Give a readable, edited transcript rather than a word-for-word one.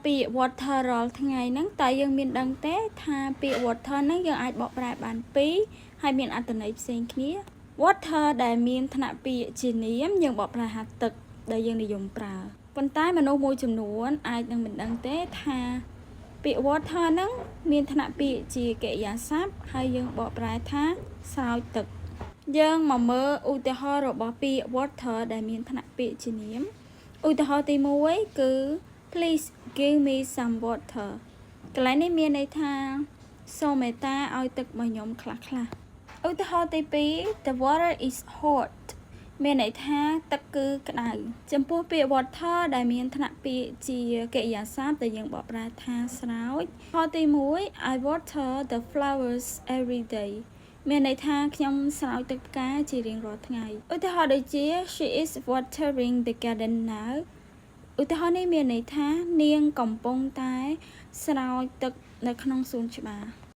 ពី water រាល់ថ្ងៃហ្នឹងតើយើងមានដឹងទេថាពាក្យ water ហ្នឹងយើងអាចបកប្រែបានពីរហើយមានអត្ថន័យផ្សេងគ្នា water ដែលមានថ្នាក់ពាក្យជានាមយើងបកប្រែថាទឹកដែលយើងនិយមប្រើប៉ុន្តែមនុស្សមួយចំនួនអាចនឹងមិនដឹងទេថាពាក្យ water ហ្នឹងមានថ្នាក់ពាក្យជាកិរិយាសព្ទហើយយើងបកប្រែថាស្រោចទឹកយើងមកមើលឧទាហរណ៍របស់ពាក្យ water ដែលមានថ្នាក់ពាក្យជានាមឧទាហរណ៍ទី1គឺ Please give me some water កន្លែងនេះមានន័យថាសូមមេត្តាឲ្យទឹកមកខ្ញុំខ្លះឧទាហរណ៍ទី2 The water is hot មានន័យថាទឹកគឺក្តៅចំពោះពាក្យ water ដែលមានថ្នាក់ពាក្យជាកិរិយាសព្ទដែលយើងបកប្រែថាស្រោចឧទាហរណ៍ទី1 I water the flowers every day មានន័យថាខ្ញុំស្រោចទឹកផ្កាជារៀងរាល់ថ្ងៃឧទាហរណ៍ដូចជា She is watering the garden now ឧទាហរណ៍នេះមានន័យថានាងកំពុងតែស្រោចទឹកនៅក្នុងសួនច្បារ